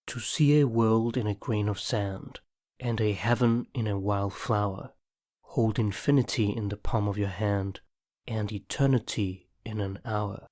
To see a world in a grain of sand, and a heaven in a wild flower, hold infinity in the palm of your hand, and eternity in an hour.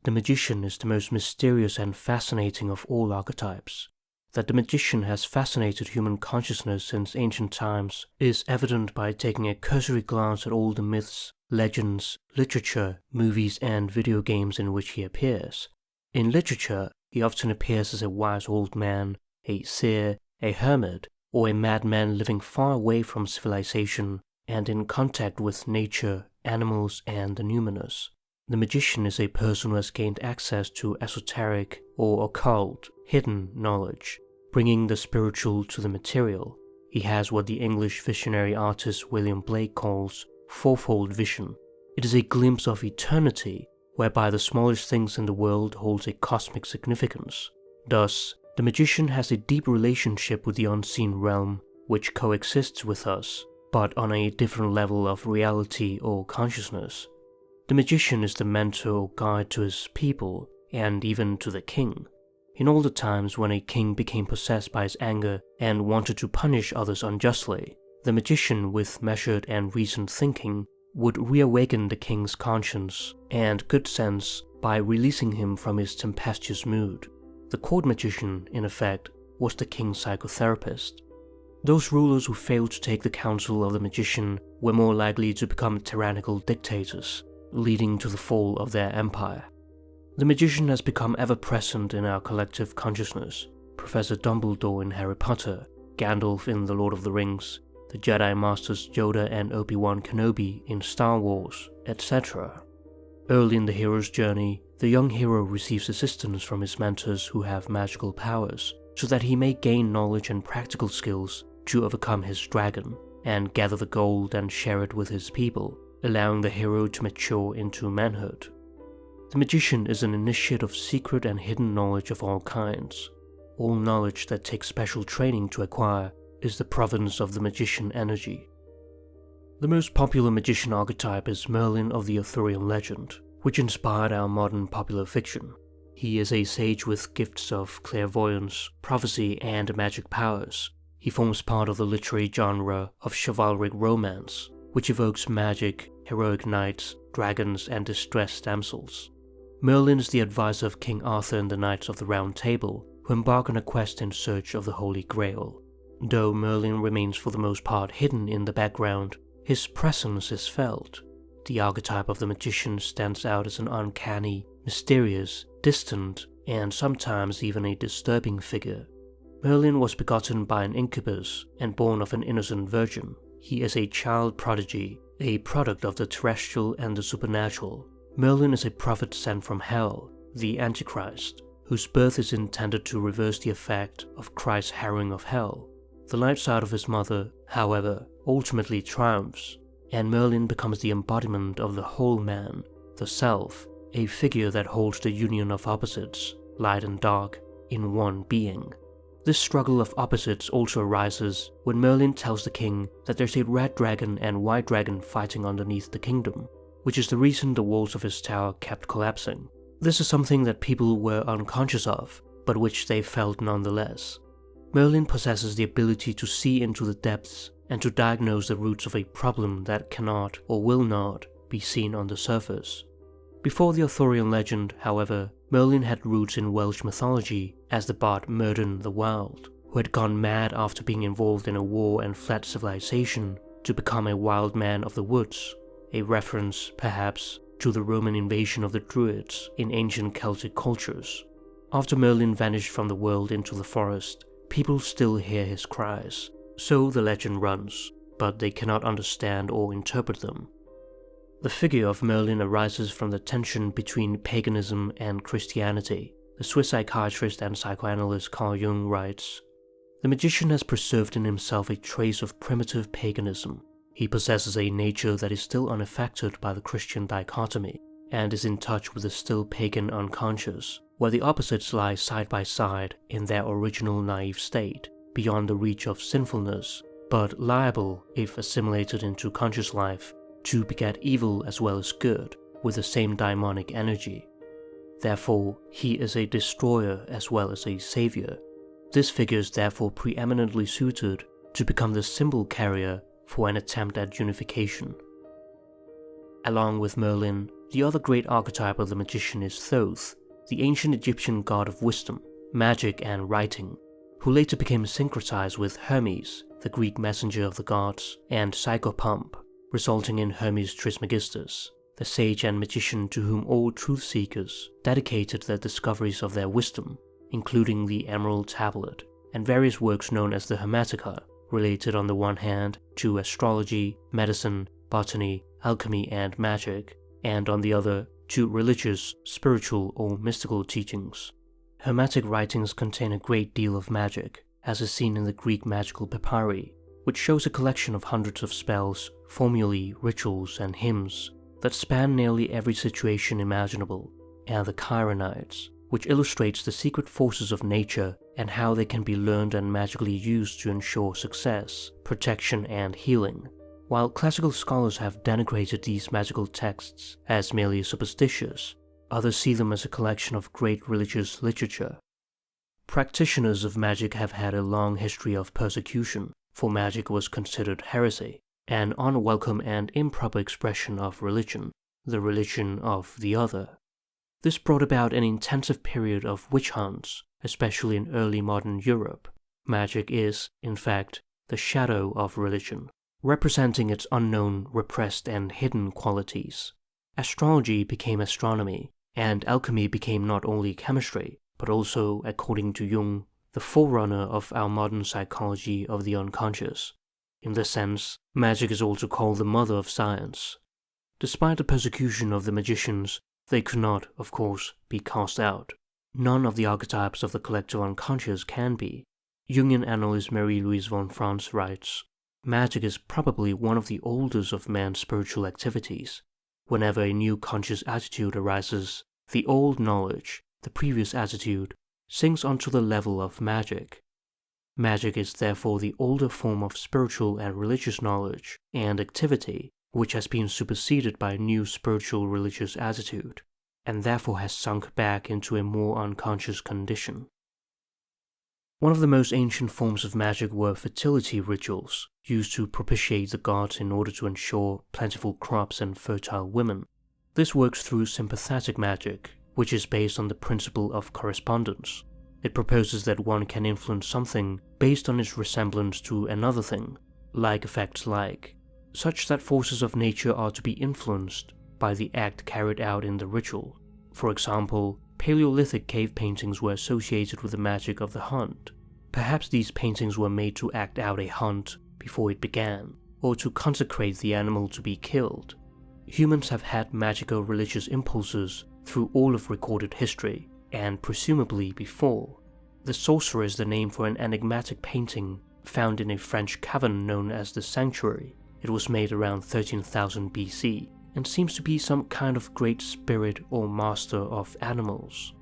The magician is the most mysterious and fascinating of all archetypes. That the magician has fascinated human consciousness since ancient times is evident by taking a cursory glance at all the myths, legends, literature, movies, and video games in which he appears. In literature, he often appears as a wise old man, a seer, a hermit, or a madman living far away from civilization and in contact with nature, animals, and the numinous. The magician is a person who has gained access to esoteric or occult, hidden knowledge, bringing the spiritual to the material. He has what the English visionary artist William Blake calls fourfold vision. It is a glimpse of eternity, whereby the smallest things in the world holds a cosmic significance. Thus, the magician has a deep relationship with the unseen realm, which coexists with us, but on a different level of reality or consciousness. The magician is the mentor or guide to his people, and even to the king. In all the times when a king became possessed by his anger and wanted to punish others unjustly, the magician, with measured and reasoned thinking, would reawaken the king's conscience and good sense by releasing him from his tempestuous mood. The court magician, in effect, was the king's psychotherapist. Those rulers who failed to take the counsel of the magician were more likely to become tyrannical dictators, leading to the fall of their empire. The magician has become ever-present in our collective consciousness. Professor Dumbledore in Harry Potter, Gandalf in The Lord of the Rings, the Jedi Masters Yoda and Obi-Wan Kenobi in Star Wars, etc. Early in the hero's journey, the young hero receives assistance from his mentors who have magical powers, so that he may gain knowledge and practical skills to overcome his dragon, and gather the gold and share it with his people, allowing the hero to mature into manhood. The magician is an initiate of secret and hidden knowledge of all kinds. All knowledge that takes special training to acquire is the province of the magician energy. The most popular magician archetype is Merlin of the Arthurian legend, which inspired our modern popular fiction. He is a sage with gifts of clairvoyance, prophecy, and magic powers. He forms part of the literary genre of chivalric romance, which evokes magic, heroic knights, dragons, and distressed damsels. Merlin is the advisor of King Arthur and the Knights of the Round Table, who embark on a quest in search of the Holy Grail. Though Merlin remains for the most part hidden in the background, his presence is felt. The archetype of the magician stands out as an uncanny, mysterious, distant, and sometimes even a disturbing figure. Merlin was begotten by an incubus and born of an innocent virgin. He is a child prodigy, a product of the terrestrial and the supernatural. Merlin is a prophet sent from hell, the Antichrist, whose birth is intended to reverse the effect of Christ's harrowing of hell. The light side of his mother, however, ultimately triumphs, and Merlin becomes the embodiment of the whole man, the self, a figure that holds the union of opposites, light and dark, in one being. This struggle of opposites also arises when Merlin tells the king that there's a red dragon and white dragon fighting underneath the kingdom, which is the reason the walls of his tower kept collapsing. This is something that people were unconscious of, but which they felt nonetheless. Merlin possesses the ability to see into the depths and to diagnose the roots of a problem that cannot or will not be seen on the surface. Before the Arthurian legend, however, Merlin had roots in Welsh mythology as the bard Merlin the Wild, who had gone mad after being involved in a war and fled civilization to become a wild man of the woods, a reference, perhaps, to the Roman invasion of the Druids in ancient Celtic cultures. After Merlin vanished from the world into the forest, people still hear his cries, so the legend runs, but they cannot understand or interpret them. The figure of Merlin arises from the tension between paganism and Christianity. The Swiss psychiatrist and psychoanalyst Carl Jung writes, "The magician has preserved in himself a trace of primitive paganism. He possesses a nature that is still unaffected by the Christian dichotomy, and is in touch with the still pagan unconscious, where the opposites lie side by side in their original naive state, beyond the reach of sinfulness, but liable, if assimilated into conscious life, to beget evil as well as good, with the same daimonic energy. Therefore, he is a destroyer as well as a savior. This figure is therefore preeminently suited to become the symbol carrier for an attempt at unification. Along with Merlin, the other great archetype of the magician is Thoth, the ancient Egyptian god of wisdom, magic and writing, who later became syncretized with Hermes, the Greek messenger of the gods, and Psychopomp, resulting in Hermes Trismegistus, the sage and magician to whom all truth seekers dedicated their discoveries of their wisdom, including the Emerald Tablet, and various works known as the Hermetica, related on the one hand to astrology, medicine, botany, alchemy and magic, and on the other to religious, spiritual or mystical teachings. Hermetic writings contain a great deal of magic, as is seen in the Greek magical papyri, which shows a collection of hundreds of spells, formulae, rituals and hymns that span nearly every situation imaginable, and the Chironides, which illustrates the secret forces of nature and how they can be learned and magically used to ensure success, protection and healing. While classical scholars have denigrated these magical texts as merely superstitious, others see them as a collection of great religious literature. Practitioners of magic have had a long history of persecution, for magic was considered heresy, an unwelcome and improper expression of religion, the religion of the other. This brought about an intensive period of witch hunts, especially in early modern Europe. Magic is, in fact, the shadow of religion, representing its unknown, repressed and hidden qualities. Astrology became astronomy, and alchemy became not only chemistry, but also, according to Jung, the forerunner of our modern psychology of the unconscious. In this sense, magic is also called the mother of science. Despite the persecution of the magicians, they could not, of course, be cast out. None of the archetypes of the collective unconscious can be. Jungian analyst Marie-Louise von Franz writes, "Magic is probably one of the oldest of man's spiritual activities. Whenever a new conscious attitude arises, the old knowledge, the previous attitude, sinks onto the level of magic. Magic is therefore the older form of spiritual and religious knowledge and activity which has been superseded by a new spiritual religious attitude, and therefore has sunk back into a more unconscious condition." One of the most ancient forms of magic were fertility rituals, used to propitiate the gods in order to ensure plentiful crops and fertile women. This works through sympathetic magic, which is based on the principle of correspondence. It proposes that one can influence something based on its resemblance to another thing, like affects like, such that forces of nature are to be influenced by the act carried out in the ritual. For example, Paleolithic cave paintings were associated with the magic of the hunt. Perhaps these paintings were made to act out a hunt before it began, or to consecrate the animal to be killed. Humans have had magical religious impulses through all of recorded history, and presumably before. The Sorcerer is the name for an enigmatic painting found in a French cavern known as the Sanctuary. It was made around 13,000 BC, and seems to be some kind of great spirit or master of animals.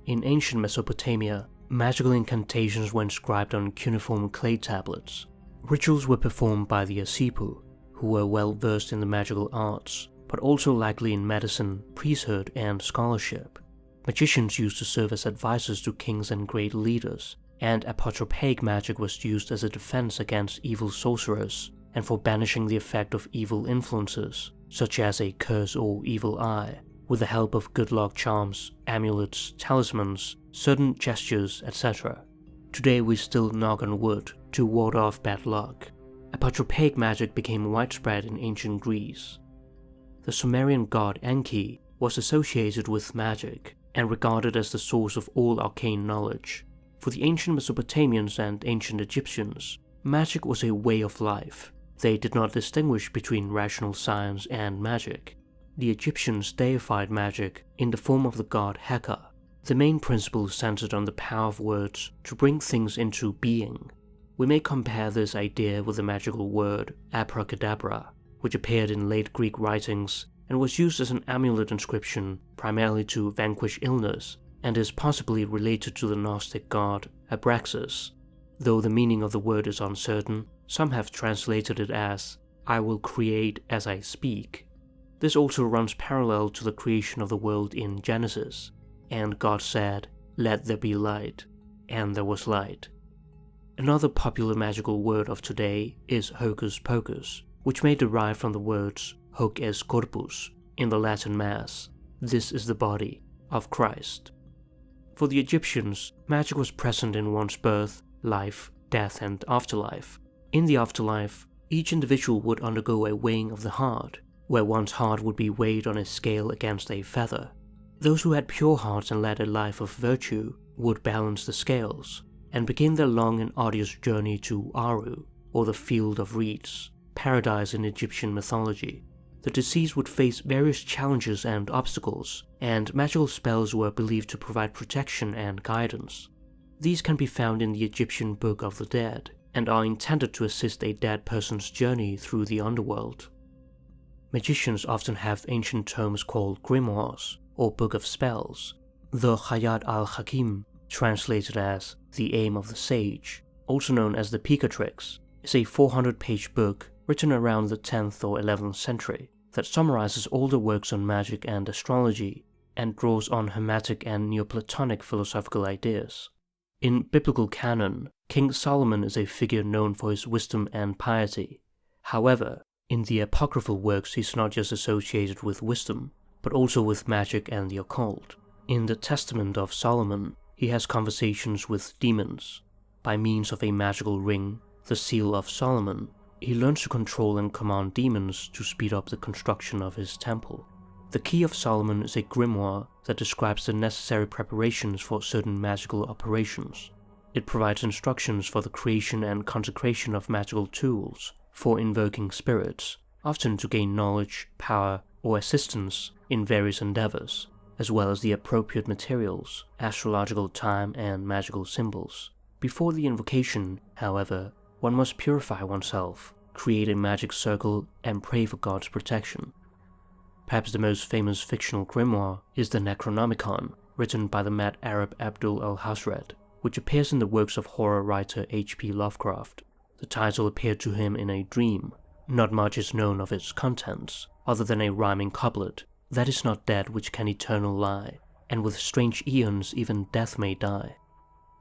In ancient Mesopotamia, magical incantations were inscribed on cuneiform clay tablets. Rituals were performed by the Asipu, who were well versed in the magical arts, but also likely in medicine, priesthood, and scholarship. Magicians used to serve as advisors to kings and great leaders, and apotropaic magic was used as a defense against evil sorcerers and for banishing the effect of evil influences, such as a curse or evil eye, with the help of good luck charms, amulets, talismans, certain gestures, etc. Today we still knock on wood to ward off bad luck. Apotropaic magic became widespread in ancient Greece. The Sumerian god Enki was associated with magic and regarded as the source of all arcane knowledge. For the ancient Mesopotamians and ancient Egyptians, magic was a way of life. They did not distinguish between rational science and magic. The Egyptians deified magic in the form of the god Heka. The main principle centered on the power of words to bring things into being. We may compare this idea with the magical word abracadabra, which appeared in late Greek writings and was used as an amulet inscription primarily to vanquish illness, and is possibly related to the Gnostic god Abraxas. Though the meaning of the word is uncertain, some have translated it as, "I will create as I speak." This also runs parallel to the creation of the world in Genesis. And God said, "Let there be light," and there was light. Another popular magical word of today is hocus pocus, which may derive from the words hoc est corpus in the Latin Mass, "this is the body," of Christ. For the Egyptians, magic was present in one's birth, life, death, and afterlife. In the afterlife, each individual would undergo a weighing of the heart, where one's heart would be weighed on a scale against a feather. Those who had pure hearts and led a life of virtue would balance the scales, and begin their long and arduous journey to Aru, or the Field of Reeds, paradise in Egyptian mythology. The deceased would face various challenges and obstacles, and magical spells were believed to provide protection and guidance. These can be found in the Egyptian Book of the Dead, and are intended to assist a dead person's journey through the underworld. Magicians often have ancient tomes called Grimoires, or Book of Spells. The Hayat al-Hakim, translated as The Aim of the Sage, also known as the Picatrix, is a 400-page book written around the 10th or 11th century that summarizes all the works on magic and astrology, and draws on Hermetic and Neoplatonic philosophical ideas. In biblical canon, King Solomon is a figure known for his wisdom and piety. However, in the apocryphal works he's not just associated with wisdom, but also with magic and the occult. In the Testament of Solomon, he has conversations with demons. By means of a magical ring, the Seal of Solomon, he learns to control and command demons to speed up the construction of his temple. The Key of Solomon is a grimoire that describes the necessary preparations for certain magical operations. It provides instructions for the creation and consecration of magical tools, for invoking spirits, often to gain knowledge, power, or assistance in various endeavors, as well as the appropriate materials, astrological time, and magical symbols. Before the invocation, however, one must purify oneself, create a magic circle, and pray for God's protection. Perhaps the most famous fictional grimoire is the Necronomicon, written by the mad Arab Abdul al-Hazred, which appears in the works of horror writer H.P. Lovecraft. The title appeared to him in a dream. Not much is known of its contents, other than a rhyming couplet, "That is not dead which can eternal lie, and with strange eons even death may die."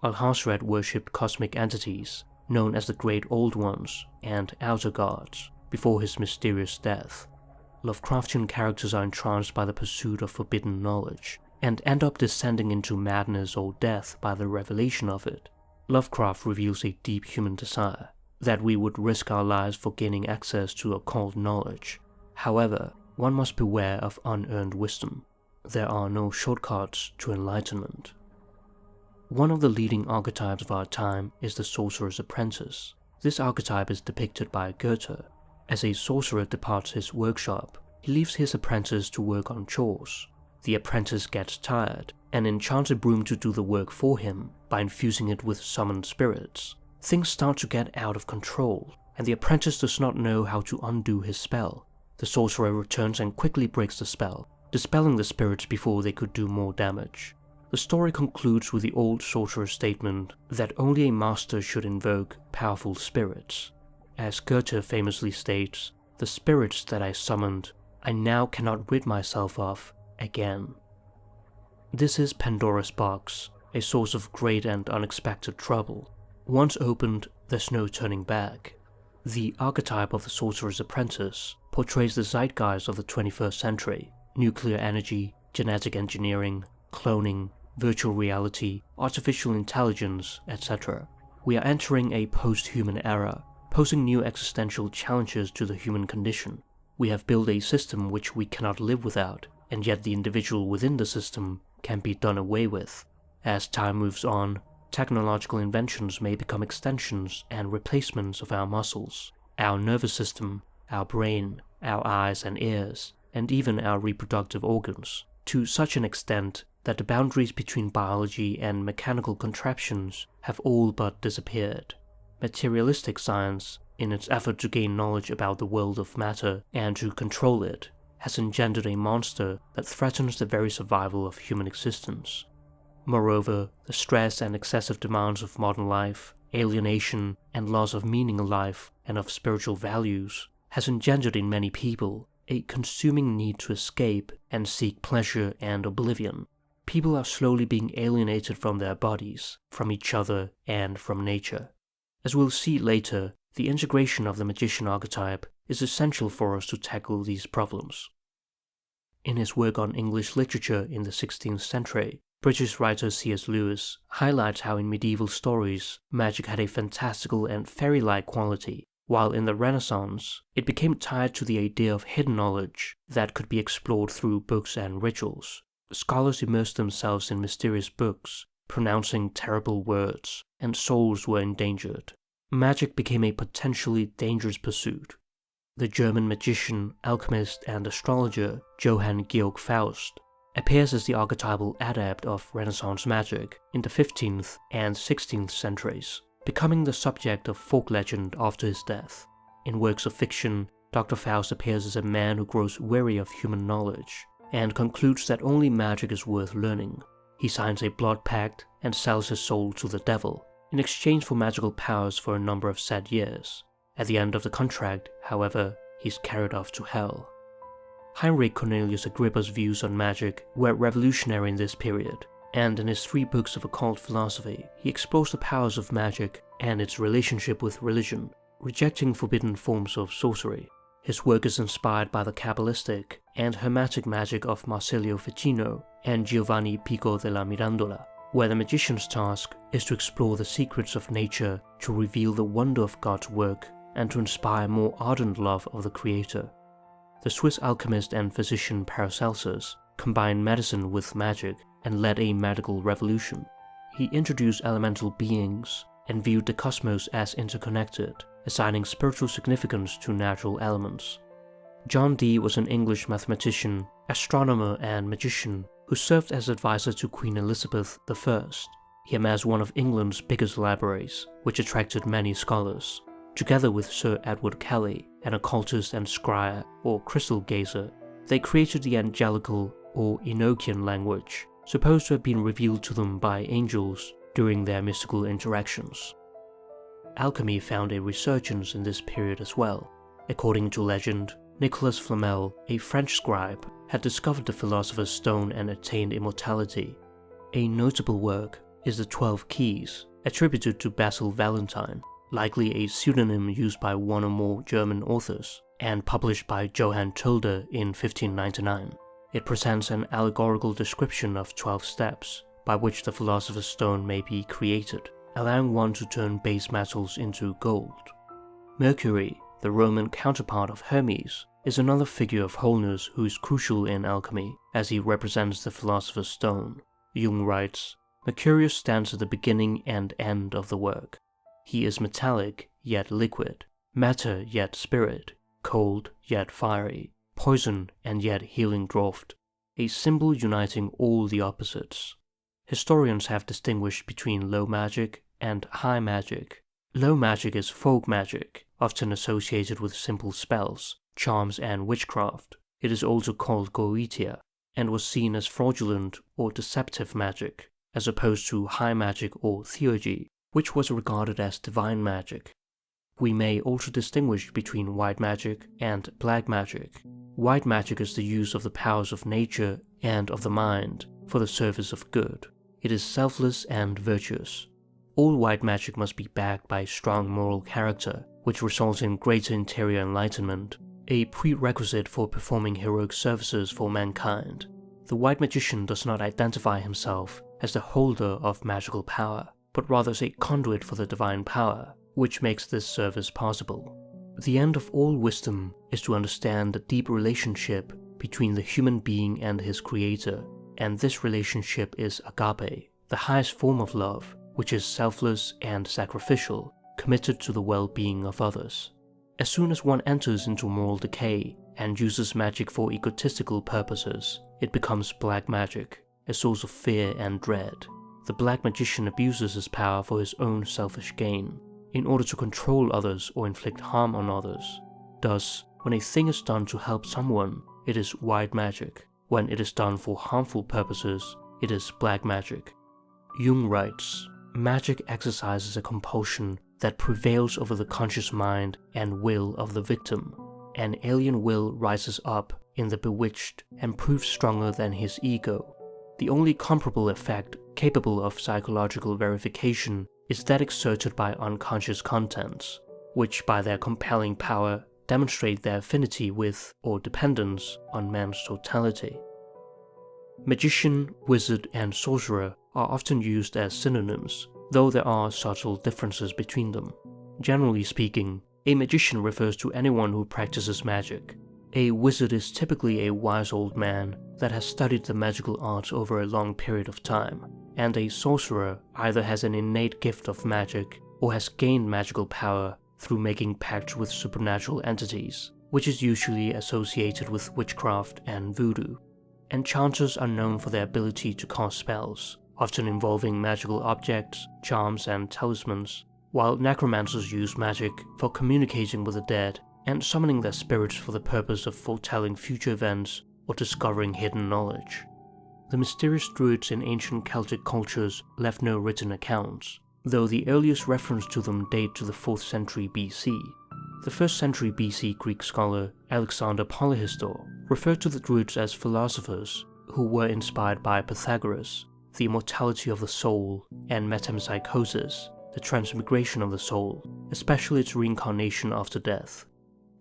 Al-Hazred worshipped cosmic entities, known as the Great Old Ones and Outer Gods, before his mysterious death. Lovecraftian characters are entranced by the pursuit of forbidden knowledge, and end up descending into madness or death by the revelation of it. Lovecraft reveals a deep human desire, that we would risk our lives for gaining access to occult knowledge. However, one must beware of unearned wisdom. There are no shortcuts to enlightenment. One of the leading archetypes of our time is the Sorcerer's Apprentice. This archetype is depicted by Goethe. As a sorcerer departs his workshop, he leaves his apprentice to work on chores. The apprentice gets tired, and enchants a broom to do the work for him by infusing it with summoned spirits. Things start to get out of control, and the apprentice does not know how to undo his spell. The sorcerer returns and quickly breaks the spell, dispelling the spirits before they could do more damage. The story concludes with the old sorcerer's statement that only a master should invoke powerful spirits. As Goethe famously states, "The spirits that I summoned, I now cannot rid myself of again." This is Pandora's box, a source of great and unexpected trouble. Once opened, there's no turning back. The archetype of the Sorcerer's Apprentice portrays the zeitgeist of the 21st century: nuclear energy, genetic engineering, cloning, virtual reality, artificial intelligence, etc. We are entering a post-human era, posing new existential challenges to the human condition. We have built a system which we cannot live without, and yet the individual within the system can be done away with. As time moves on, technological inventions may become extensions and replacements of our muscles, our nervous system, our brain, our eyes and ears, and even our reproductive organs, to such an extent that the boundaries between biology and mechanical contraptions have all but disappeared. Materialistic science, in its effort to gain knowledge about the world of matter and to control it, has engendered a monster that threatens the very survival of human existence. Moreover, the stress and excessive demands of modern life, alienation, and loss of meaning in life and of spiritual values has engendered in many people a consuming need to escape and seek pleasure and oblivion. People are slowly being alienated from their bodies, from each other, and from nature. As we'll see later, the integration of the magician archetype is essential for us to tackle these problems. In his work on English literature in the 16th century, British writer C.S. Lewis highlights how in medieval stories, magic had a fantastical and fairy-like quality, while in the Renaissance, it became tied to the idea of hidden knowledge that could be explored through books and rituals. Scholars immersed themselves in mysterious books, pronouncing terrible words, and souls were endangered. Magic became a potentially dangerous pursuit. The German magician, alchemist, and astrologer Johann Georg Faust appears as the archetypal adept of Renaissance magic in the 15th and 16th centuries, becoming the subject of folk legend after his death. In works of fiction, Dr. Faust appears as a man who grows weary of human knowledge, and concludes that only magic is worth learning. He signs a blood pact and sells his soul to the devil, in exchange for magical powers for a number of sad years. At the end of the contract, however, he's carried off to hell. Heinrich Cornelius Agrippa's views on magic were revolutionary in this period, and in his 3 books of occult philosophy, he explores the powers of magic and its relationship with religion, rejecting forbidden forms of sorcery. His work is inspired by the Kabbalistic and Hermetic magic of Marsilio Ficino and Giovanni Pico della Mirandola, where the magician's task is to explore the secrets of nature to reveal the wonder of God's work and to inspire more ardent love of the Creator. The Swiss alchemist and physician Paracelsus combined medicine with magic and led a medical revolution. He introduced elemental beings and viewed the cosmos as interconnected, assigning spiritual significance to natural elements. John Dee was an English mathematician, astronomer, and magician who served as advisor to Queen Elizabeth I. He amassed one of England's biggest libraries, which attracted many scholars. Together with Sir Edward Kelly, an occultist and scryer or crystal gazer, they created the angelical or Enochian language, supposed to have been revealed to them by angels during their mystical interactions. Alchemy found a resurgence in this period as well. According to legend, Nicolas Flamel, a French scribe, had discovered the Philosopher's Stone and attained immortality. A notable work is the 12 Keys, attributed to Basil Valentine, likely a pseudonym used by one or more German authors, and published by Johann Tulder in 1599. It presents an allegorical description of 12 steps by which the Philosopher's Stone may be created, allowing one to turn base metals into gold. Mercury, the Roman counterpart of Hermes, is another figure of wholeness who is crucial in alchemy, as he represents the Philosopher's Stone. Jung writes, Mercurius stands at the beginning and end of the work. He is metallic, yet liquid, matter, yet spirit, cold, yet fiery, poison, and yet healing draught, a symbol uniting all the opposites. Historians have distinguished between low magic and high magic. Low magic is folk magic, often associated with simple spells, charms, and witchcraft. It is also called goetia, and was seen as fraudulent or deceptive magic, as opposed to high magic or theurgy, which was regarded as divine magic. We may also distinguish between white magic and black magic. White magic is the use of the powers of nature and of the mind for the service of good. It is selfless and virtuous. All white magic must be backed by strong moral character, which results in greater interior enlightenment, a prerequisite for performing heroic services for mankind. The white magician does not identify himself as the holder of magical power, but rather as a conduit for the divine power, which makes this service possible. The end of all wisdom is to understand the deep relationship between the human being and his creator, and this relationship is agape, the highest form of love, which is selfless and sacrificial, committed to the well-being of others. As soon as one enters into moral decay and uses magic for egotistical purposes, it becomes black magic, a source of fear and dread. The black magician abuses his power for his own selfish gain, in order to control others or inflict harm on others. Thus, when a thing is done to help someone, it is white magic. When it is done for harmful purposes, it is black magic. Jung writes, magic exercises a compulsion that prevails over the conscious mind and will of the victim. an alien will rises up in the bewitched and proves stronger than his ego. The only comparable effect capable of psychological verification is that exerted by unconscious contents, which by their compelling power demonstrate their affinity with or dependence on man's totality. Magician, wizard, and sorcerer are often used as synonyms, though there are subtle differences between them. Generally speaking, a magician refers to anyone who practices magic. A wizard is typically a wise old man that has studied the magical arts over a long period of time, and a sorcerer either has an innate gift of magic or has gained magical power through making pacts with supernatural entities, which is usually associated with witchcraft and voodoo. Enchanters are known for their ability to cast spells, often involving magical objects, charms, and talismans, while necromancers use magic for communicating with the dead and summoning their spirits for the purpose of foretelling future events or discovering hidden knowledge. The mysterious druids in ancient Celtic cultures left no written accounts, though the earliest reference to them date to the 4th century BC. The 1st century BC Greek scholar Alexander Polyhistor referred to the druids as philosophers who were inspired by Pythagoras, the immortality of the soul, and metempsychosis, the transmigration of the soul, especially its reincarnation after death.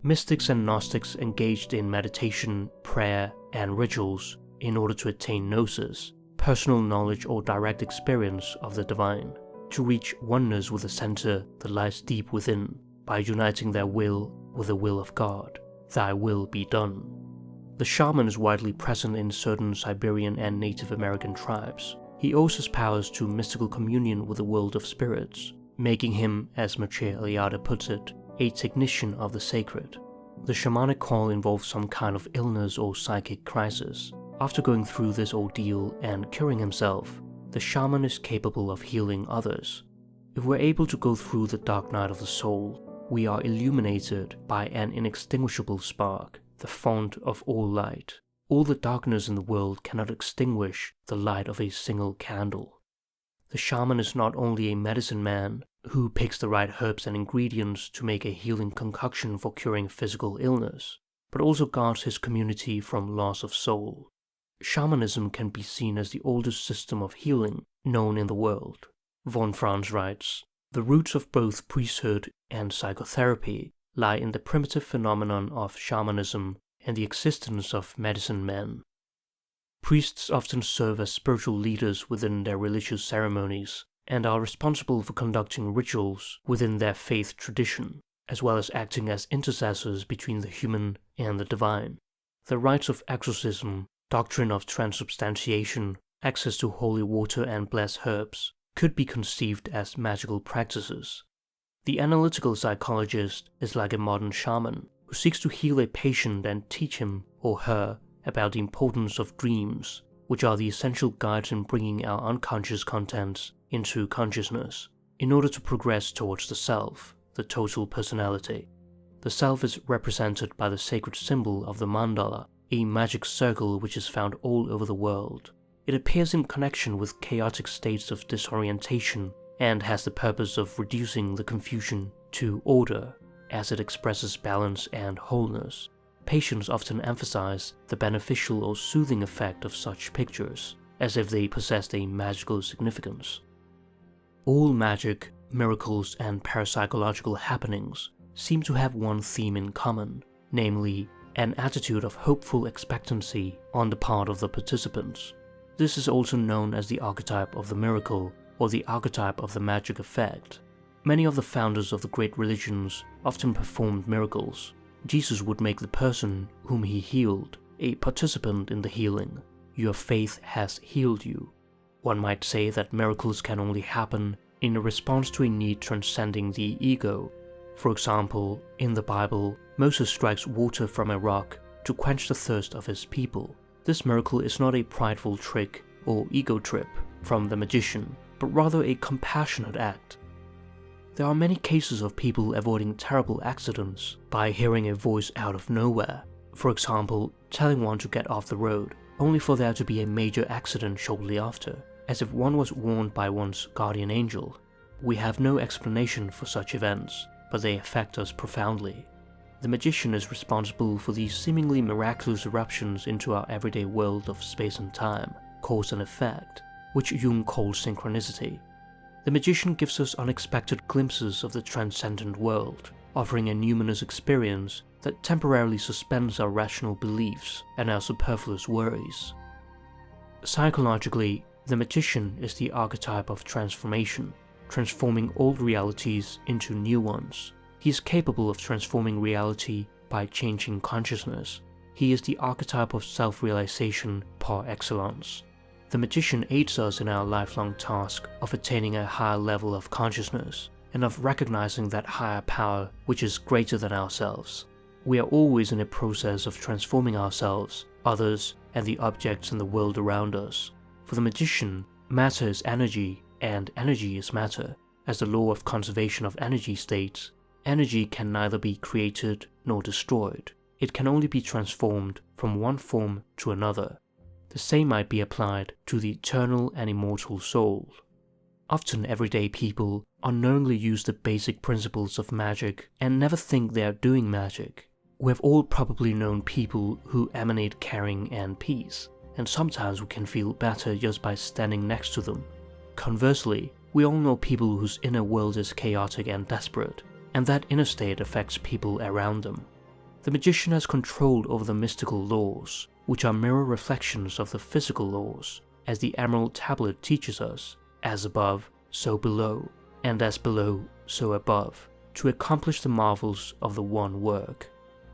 Mystics and Gnostics engaged in meditation, prayer, and rituals in order to attain gnosis, personal knowledge or direct experience of the divine, to reach oneness with the center that lies deep within, by uniting their will with the will of God. Thy will be done. The shaman is widely present in certain Siberian and Native American tribes. He owes his powers to mystical communion with the world of spirits, making him, as Mircea Eliade puts it, a technician of the sacred. The shamanic call involves some kind of illness or psychic crisis. After going through this ordeal and curing himself, the shaman is capable of healing others. If we're able to go through the dark night of the soul, we are illuminated by an inextinguishable spark, the font of all light. All the darkness in the world cannot extinguish the light of a single candle. The shaman is not only a medicine man who picks the right herbs and ingredients to make a healing concoction for curing physical illness, but also guards his community from loss of soul. Shamanism can be seen as the oldest system of healing known in the world. Von Franz writes, "The roots of both priesthood and psychotherapy lie in the primitive phenomenon of shamanism and the existence of medicine men. Priests often serve as spiritual leaders within their religious ceremonies and are responsible for conducting rituals within their faith tradition, as well as acting as intercessors between the human and the divine. The rites of exorcism, doctrine of transubstantiation, access to holy water and blessed herbs could be conceived as magical practices. The analytical psychologist is like a modern shaman who seeks to heal a patient and teach him or her about the importance of dreams, which are the essential guides in bringing our unconscious contents into consciousness, in order to progress towards the self, the total personality. The self is represented by the sacred symbol of the mandala, a magic circle which is found all over the world. It appears in connection with chaotic states of disorientation and has the purpose of reducing the confusion to order, as it expresses balance and wholeness. Patients often emphasize the beneficial or soothing effect of such pictures, as if they possessed a magical significance. All magic, miracles, and parapsychological happenings seem to have one theme in common, namely, an attitude of hopeful expectancy on the part of the participants. This is also known as the archetype of the miracle or the archetype of the magic effect. Many of the founders of the great religions often performed miracles. Jesus would make the person whom he healed a participant in the healing. Your faith has healed you. One might say that miracles can only happen in response to a need transcending the ego. For example, in the Bible, Moses strikes water from a rock to quench the thirst of his people. This miracle is not a prideful trick or ego trip from the magician, but rather a compassionate act. There are many cases of people avoiding terrible accidents by hearing a voice out of nowhere, for example, telling one to get off the road, only for there to be a major accident shortly after, as if one was warned by one's guardian angel. We have no explanation for such events, but they affect us profoundly. The magician is responsible for these seemingly miraculous eruptions into our everyday world of space and time, cause and effect, which Jung calls synchronicity. The magician gives us unexpected glimpses of the transcendent world, offering a numinous experience that temporarily suspends our rational beliefs and our superfluous worries. Psychologically, the magician is the archetype of transformation, transforming old realities into new ones. He is capable of transforming reality by changing consciousness. He is the archetype of self-realization par excellence. The magician aids us in our lifelong task of attaining a higher level of consciousness and of recognizing that higher power which is greater than ourselves. We are always in a process of transforming ourselves, others, and the objects in the world around us. For the magician, matter is energy, and energy is matter. As the law of conservation of energy states, energy can neither be created nor destroyed. It can only be transformed from one form to another. The same might be applied to the eternal and immortal soul. Often everyday people unknowingly use the basic principles of magic and never think they are doing magic. We have all probably known people who emanate caring and peace, and sometimes we can feel better just by standing next to them. Conversely, we all know people whose inner world is chaotic and desperate, and that inner state affects people around them. The magician has control over the mystical laws, which are mirror reflections of the physical laws, as the Emerald Tablet teaches us, as above, so below, and as below, so above, to accomplish the marvels of the one work.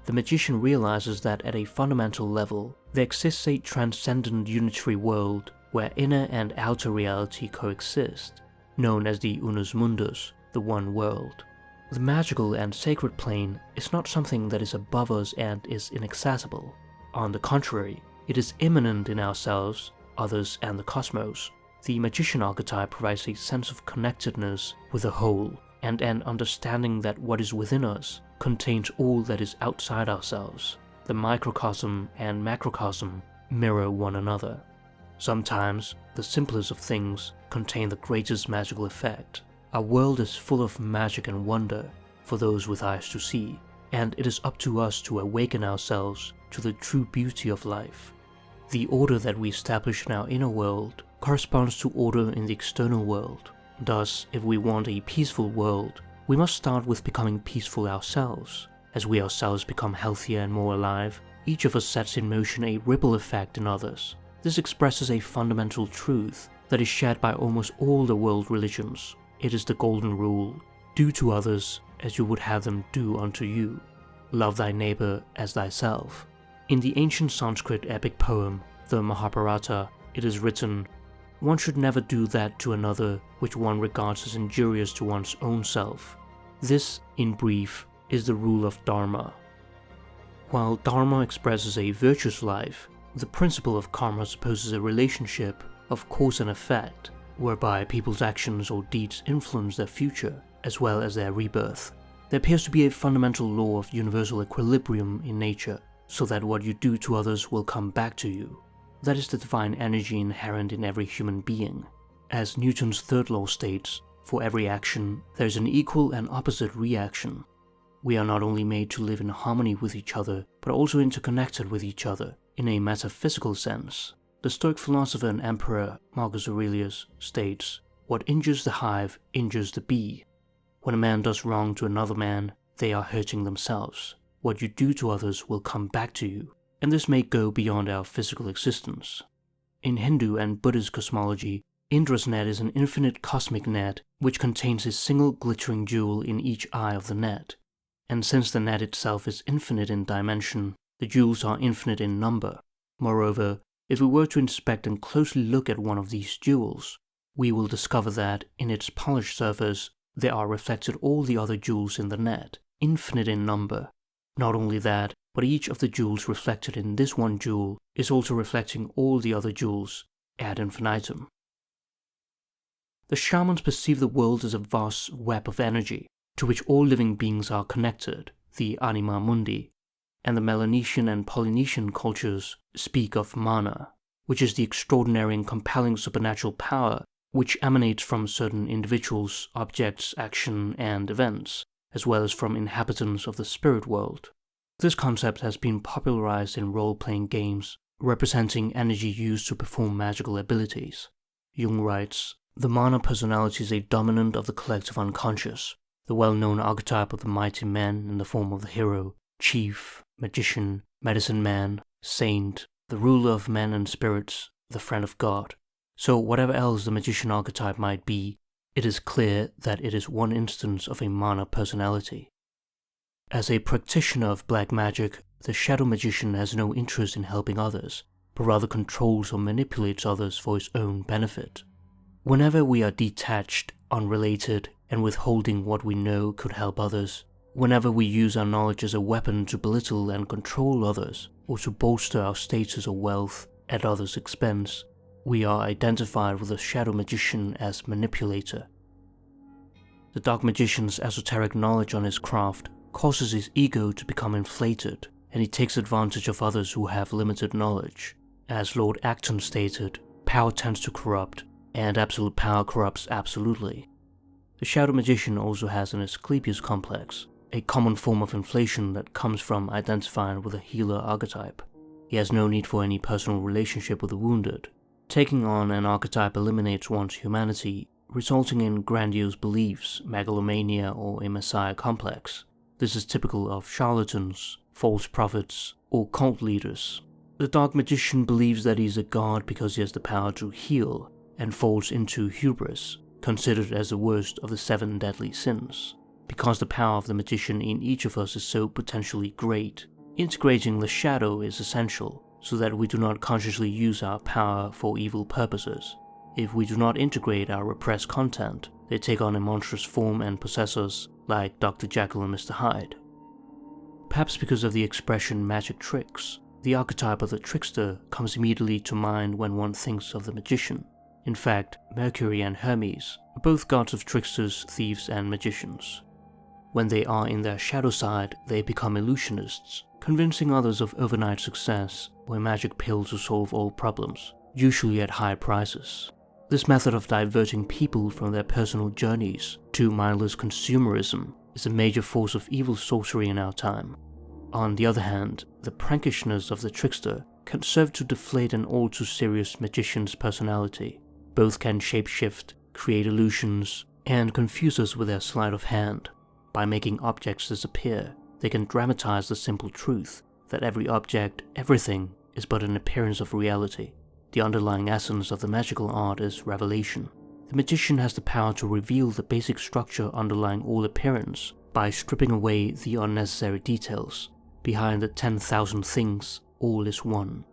The magician realizes that at a fundamental level, there exists a transcendent unitary world where inner and outer reality coexist, known as the unus mundus, the one world. The magical and sacred plane is not something that is above us and is inaccessible. On the contrary, it is immanent in ourselves, others, and the cosmos. The magician archetype provides a sense of connectedness with the whole, and an understanding that what is within us contains all that is outside ourselves. The microcosm and macrocosm mirror one another. Sometimes, the simplest of things contain the greatest magical effect. Our world is full of magic and wonder for those with eyes to see, and it is up to us to awaken ourselves to the true beauty of life. The order that we establish in our inner world corresponds to order in the external world. Thus, if we want a peaceful world, we must start with becoming peaceful ourselves. As we ourselves become healthier and more alive, each of us sets in motion a ripple effect in others. This expresses a fundamental truth that is shared by almost all the world religions. It is the golden rule: do to others as you would have them do unto you. Love thy neighbor as thyself. In the ancient Sanskrit epic poem, the Mahabharata, it is written, "One should never do that to another which one regards as injurious to one's own self." This, in brief, is the rule of Dharma. While Dharma expresses a virtuous life, the principle of karma supposes a relationship of cause and effect, whereby people's actions or deeds influence their future, as well as their rebirth. There appears to be a fundamental law of universal equilibrium in nature, so that what you do to others will come back to you. That is the divine energy inherent in every human being. As Newton's third law states, for every action, there is an equal and opposite reaction. We are not only made to live in harmony with each other, but also interconnected with each other, in a metaphysical sense. The Stoic philosopher and emperor Marcus Aurelius states, "What injures the hive injures the bee." When a man does wrong to another man, they are hurting themselves. What you do to others will come back to you, and this may go beyond our physical existence. In Hindu and Buddhist cosmology, Indra's net is an infinite cosmic net which contains a single glittering jewel in each eye of the net. And since the net itself is infinite in dimension, the jewels are infinite in number. Moreover, if we were to inspect and closely look at one of these jewels, we will discover that, in its polished surface, there are reflected all the other jewels in the net, infinite in number. Not only that, but each of the jewels reflected in this one jewel is also reflecting all the other jewels ad infinitum. The shamans perceive the world as a vast web of energy, to which all living beings are connected, the anima mundi, and the Melanesian and Polynesian cultures speak of mana, which is the extraordinary and compelling supernatural power which emanates from certain individuals, objects, action, and events, as well as from inhabitants of the spirit world. This concept has been popularized in role-playing games, representing energy used to perform magical abilities. Jung writes, "The mana personality is a dominant of the collective unconscious, the well-known archetype of the mighty man in the form of the hero, chief, magician, medicine man, saint, the ruler of men and spirits, the friend of God. So whatever else the magician archetype might be, it is clear that it is one instance of a mana personality." As a practitioner of black magic, the shadow magician has no interest in helping others, but rather controls or manipulates others for his own benefit. Whenever we are detached, unrelated, and withholding what we know could help others, whenever we use our knowledge as a weapon to belittle and control others, or to bolster our status or wealth at others' expense, we are identified with the shadow magician as manipulator. The dark magician's esoteric knowledge on his craft causes his ego to become inflated, and he takes advantage of others who have limited knowledge. As Lord Acton stated, power tends to corrupt, and absolute power corrupts absolutely. The shadow magician also has an Asclepius complex, a common form of inflation that comes from identifying with a healer archetype. He has no need for any personal relationship with the wounded. Taking on an archetype eliminates one's humanity, resulting in grandiose beliefs, megalomania, or a messiah complex. This is typical of charlatans, false prophets, or cult leaders. The dark magician believes that he is a god because he has the power to heal, and falls into hubris, considered as the worst of the 7 deadly sins. Because the power of the magician in each of us is so potentially great, integrating the shadow is essential, so that we do not consciously use our power for evil purposes. If we do not integrate our repressed content, they take on a monstrous form and possess us, like Dr. Jekyll and Mr. Hyde. Perhaps because of the expression magic tricks, the archetype of the trickster comes immediately to mind when one thinks of the magician. In fact, Mercury and Hermes are both gods of tricksters, thieves, and magicians. When they are in their shadow side, they become illusionists, convincing others of overnight success or a magic pill to solve all problems, usually at high prices. This method of diverting people from their personal journeys to mindless consumerism is a major force of evil sorcery in our time. On the other hand, the prankishness of the trickster can serve to deflate an all-too-serious magician's personality. Both can shapeshift, create illusions, and confuse us with their sleight of hand. By making objects disappear, they can dramatize the simple truth that every object, everything, is but an appearance of reality. The underlying essence of the magical art is revelation. The magician has the power to reveal the basic structure underlying all appearance by stripping away the unnecessary details. Behind the 10,000 things, all is one.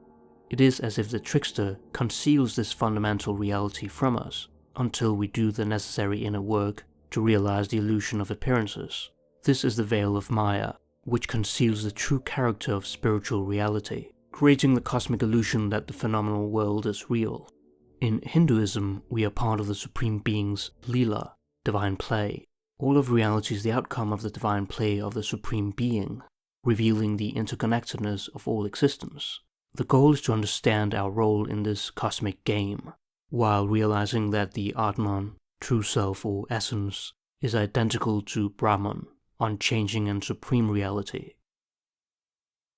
It is as if the trickster conceals this fundamental reality from us until we do the necessary inner work to realize the illusion of appearances. This is the veil of Maya, which conceals the true character of spiritual reality, creating the cosmic illusion that the phenomenal world is real. In Hinduism, we are part of the Supreme Being's Leela, divine play. All of reality is the outcome of the divine play of the Supreme Being, revealing the interconnectedness of all existence. The goal is to understand our role in this cosmic game, while realizing that the Atman, true self or essence, is identical to Brahman, unchanging and supreme reality.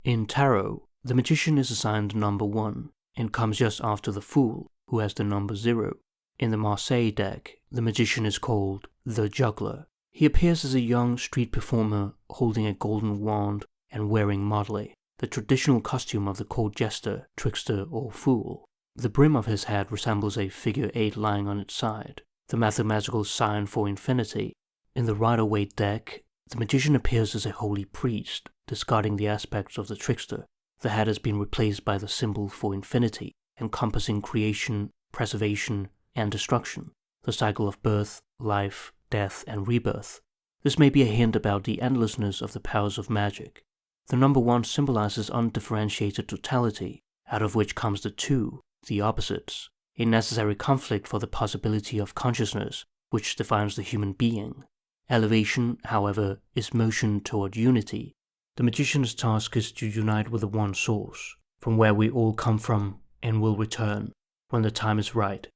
In Tarot, the magician is assigned number 1, and comes just after the Fool, who has the number 0. In the Marseille deck, the magician is called the Juggler. He appears as a young street performer holding a golden wand and wearing motley, the traditional costume of the court jester, trickster, or fool. The brim of his hat resembles a figure 8 lying on its side, the mathematical sign for infinity. In the Rider-Waite deck, the magician appears as a holy priest, discarding the aspects of the trickster. The hat has been replaced by the symbol for infinity, encompassing creation, preservation, and destruction, the cycle of birth, life, death, and rebirth. This may be a hint about the endlessness of the powers of magic. The number 1 symbolizes undifferentiated totality, out of which comes the 2, the opposites, a necessary conflict for the possibility of consciousness, which defines the human being. Elevation, however, is motion toward unity. The magician's task is to unite with the one source, from where we all come from and will return, when the time is right.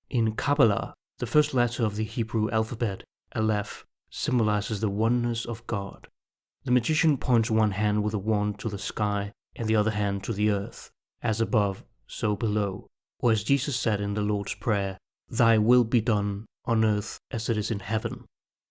In Kabbalah, the first letter of the Hebrew alphabet, Aleph, symbolizes the oneness of God. The magician points one hand with a wand to the sky and the other hand to the earth, as above, so below. Or as Jesus said in the Lord's Prayer, "Thy will be done on earth as it is in heaven."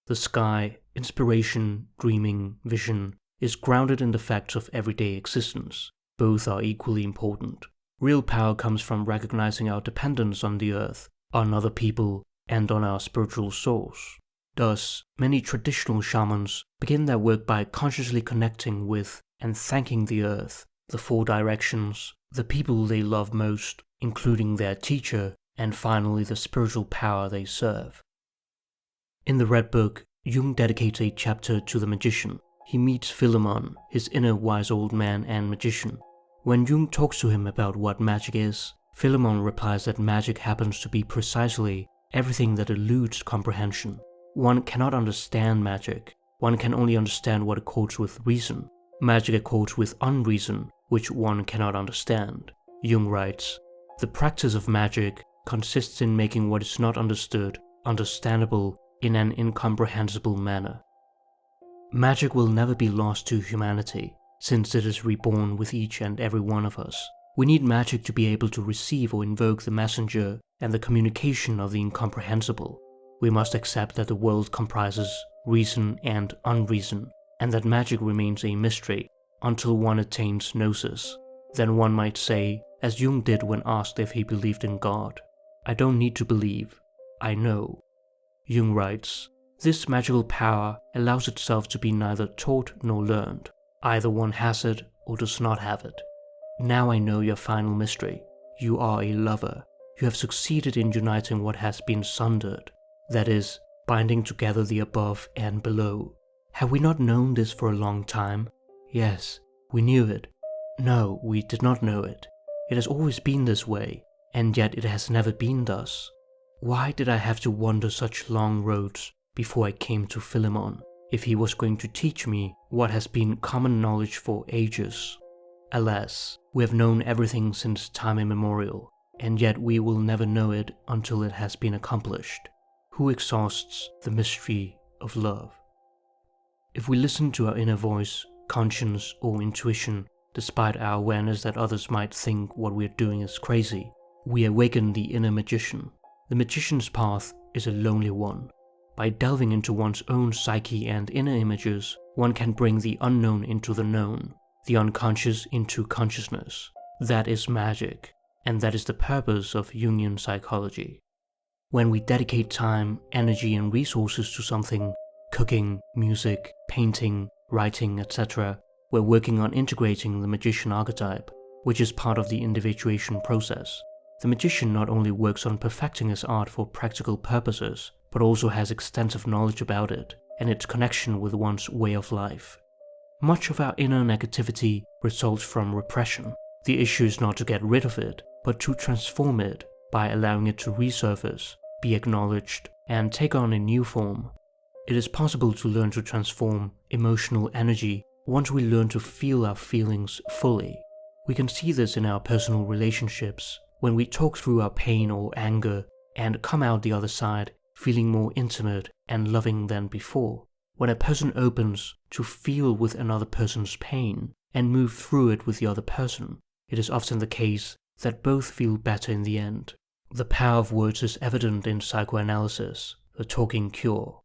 The sky, inspiration, dreaming, vision, is grounded in the facts of everyday existence. Both are equally important. Real power comes from recognizing our dependence on the earth, on other people, and on our spiritual source. Thus, many traditional shamans begin their work by consciously connecting with and thanking the earth, the four directions, the people they love most, including their teacher, and finally the spiritual power they serve. In the Red Book, Jung dedicates a chapter to the magician. He meets Philemon, his inner wise old man and magician. When Jung talks to him about what magic is, Philemon replies that magic happens to be precisely everything that eludes comprehension. One cannot understand magic. One can only understand what accords with reason. Magic accords with unreason, which one cannot understand. Jung writes, "The practice of magic consists in making what is not understood understandable in an incomprehensible manner." Magic will never be lost to humanity, since it is reborn with each and every one of us. We need magic to be able to receive or invoke the messenger and the communication of the incomprehensible. We must accept that the world comprises reason and unreason, and that magic remains a mystery until one attains gnosis. Then one might say, as Jung did when asked if he believed in God, "I don't need to believe, I know." Jung writes, "This magical power allows itself to be neither taught nor learned. Either one has it or does not have it. Now I know your final mystery. You are a lover. You have succeeded in uniting what has been sundered, that is, binding together the above and below. Have we not known this for a long time? Yes, we knew it. No, we did not know it. It has always been this way, and yet it has never been thus. Why did I have to wander such long roads before I came to Philemon, if he was going to teach me what has been common knowledge for ages? Alas, we have known everything since time immemorial, and yet we will never know it until it has been accomplished. Who exhausts the mystery of love?" If we listen to our inner voice, conscience, or intuition, despite our awareness that others might think what we're doing is crazy, we awaken the inner magician. The magician's path is a lonely one. By delving into one's own psyche and inner images, one can bring the unknown into the known, the unconscious into consciousness. That is magic, and that is the purpose of Jungian psychology. When we dedicate time, energy, and resources to something, cooking, music, painting, writing, etc., we're working on integrating the magician archetype, which is part of the individuation process. The magician not only works on perfecting his art for practical purposes, but also has extensive knowledge about it and its connection with one's way of life. Much of our inner negativity results from repression. The issue is not to get rid of it, but to transform it by allowing it to resurface, be acknowledged, and take on a new form. It is possible to learn to transform emotional energy once we learn to feel our feelings fully. We can see this in our personal relationships, when we talk through our pain or anger and come out the other side feeling more intimate and loving than before. When a person opens to feel with another person's pain and move through it with the other person, it is often the case that both feel better in the end. The power of words is evident in psychoanalysis, the talking cure.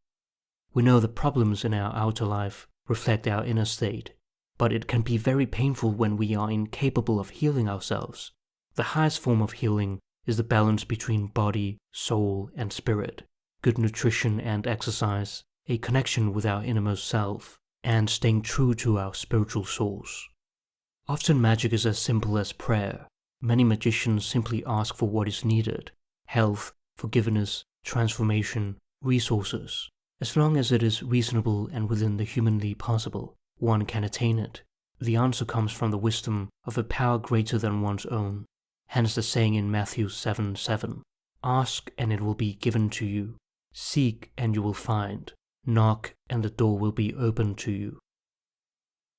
We know the problems in our outer life reflect our inner state, but it can be very painful when we are incapable of healing ourselves. The highest form of healing is the balance between body, soul, and spirit, good nutrition and exercise, a connection with our innermost self, and staying true to our spiritual source. Often magic is as simple as prayer. Many magicians simply ask for what is needed: health, forgiveness, transformation, resources. As long as it is reasonable and within the humanly possible, one can attain it. The answer comes from the wisdom of a power greater than one's own. Hence the saying in Matthew 7:7, "Ask and it will be given to you. Seek and you will find. Knock and the door will be opened to you."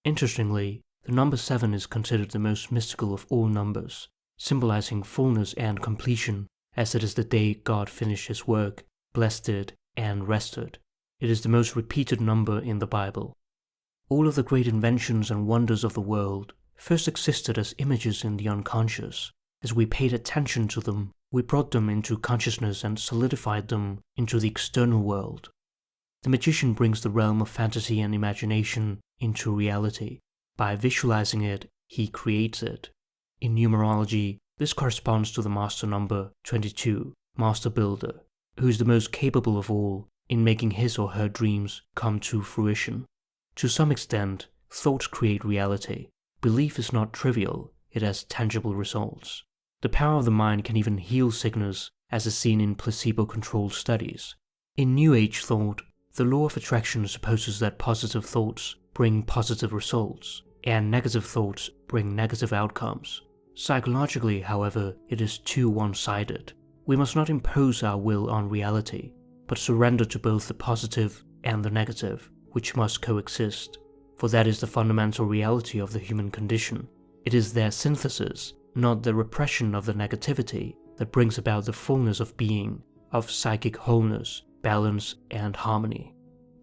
Interestingly, the number 7 is considered the most mystical of all numbers, symbolizing fullness and completion, as it is the day God finished his work, blessed it, and rested. It is the most repeated number in the Bible. All of the great inventions and wonders of the world first existed as images in the unconscious. As we paid attention to them, we brought them into consciousness and solidified them into the external world. The magician brings the realm of fantasy and imagination into reality. By visualizing it, he creates it. In numerology, this corresponds to the master number 22, Master Builder, who is the most capable of all in making his or her dreams come to fruition. To some extent, thoughts create reality. Belief is not trivial, it has tangible results. The power of the mind can even heal sickness, as is seen in placebo-controlled studies. In New Age thought, the law of attraction supposes that positive thoughts bring positive results, and negative thoughts bring negative outcomes. Psychologically, however, it is too one-sided. We must not impose our will on reality, but surrender to both the positive and the negative, which must coexist, for that is the fundamental reality of the human condition. It is their synthesis, not the repression of the negativity, that brings about the fullness of being, of psychic wholeness, balance, and harmony.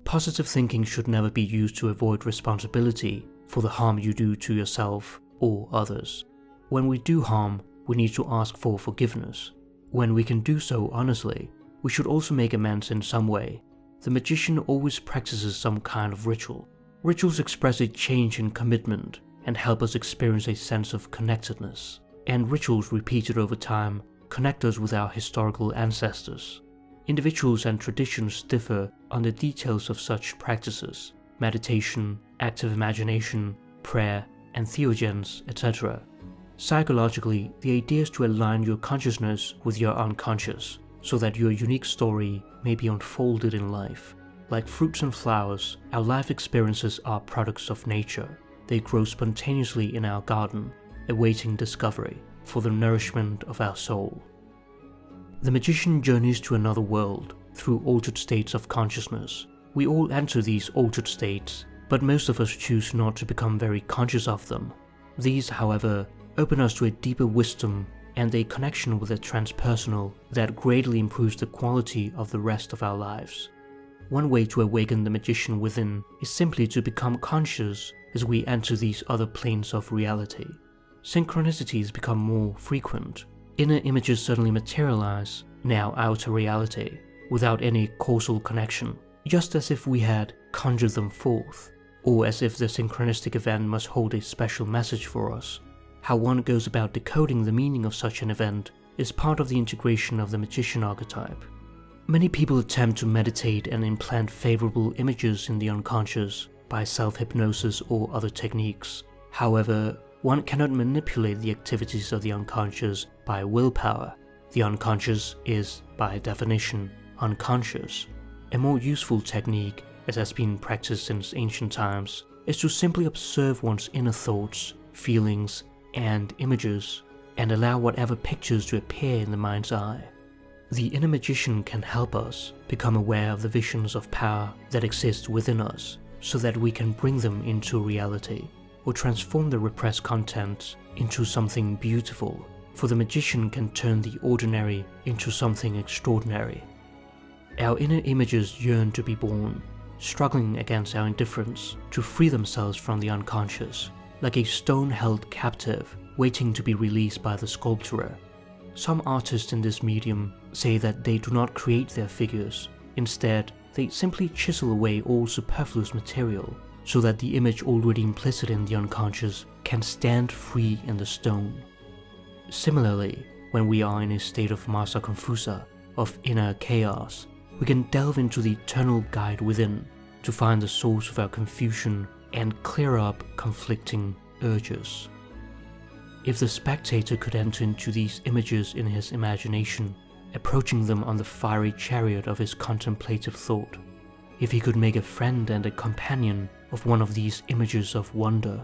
Positive thinking should never be used to avoid responsibility for the harm you do to yourself or others. When we do harm, we need to ask for forgiveness. When we can do so honestly, we should also make amends in some way. The magician always practices some kind of ritual. Rituals express a change in commitment and help us experience a sense of connectedness. And rituals repeated over time connect us with our historical ancestors. Individuals and traditions differ on the details of such practices: meditation, active imagination, prayer, and theogens, etc. Psychologically, the idea is to align your consciousness with your unconscious, so that your unique story may be unfolded in life. Like fruits and flowers, our life experiences are products of nature. They grow spontaneously in our garden, awaiting discovery for the nourishment of our soul. The magician journeys to another world through altered states of consciousness. We all enter these altered states, but most of us choose not to become very conscious of them. These, however, open us to a deeper wisdom and a connection with the transpersonal that greatly improves the quality of the rest of our lives. One way to awaken the magician within is simply to become conscious as we enter these other planes of reality. Synchronicities become more frequent. Inner images suddenly materialize in our outer reality without any causal connection, just as if we had conjured them forth, or as if the synchronistic event must hold a special message for us. How one goes about decoding the meaning of such an event is part of the integration of the magician archetype. Many people attempt to meditate and implant favorable images in the unconscious by self-hypnosis or other techniques. However, one cannot manipulate the activities of the unconscious by willpower. The unconscious is, by definition, unconscious. A more useful technique, as has been practiced since ancient times, is to simply observe one's inner thoughts, feelings, and images, and allow whatever pictures to appear in the mind's eye. The inner magician can help us become aware of the visions of power that exist within us, so that we can bring them into reality, or transform the repressed contents into something beautiful, for the magician can turn the ordinary into something extraordinary. Our inner images yearn to be born, struggling against our indifference to free themselves from the unconscious, like a stone held captive, waiting to be released by the sculptor. Some artists in this medium say that they do not create their figures. Instead, they simply chisel away all superfluous material, so that the image already implicit in the unconscious can stand free in the stone. Similarly, when we are in a state of masa confusa, of inner chaos, we can delve into the eternal guide within to find the source of our confusion and clear up conflicting urges. If the spectator could enter into these images in his imagination, approaching them on the fiery chariot of his contemplative thought, if he could make a friend and a companion of one of these images of wonder,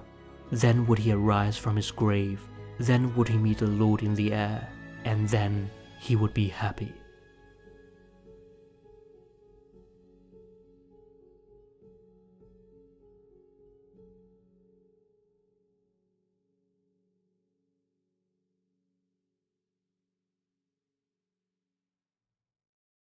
then would he arise from his grave, then would he meet the Lord in the air, and then he would be happy.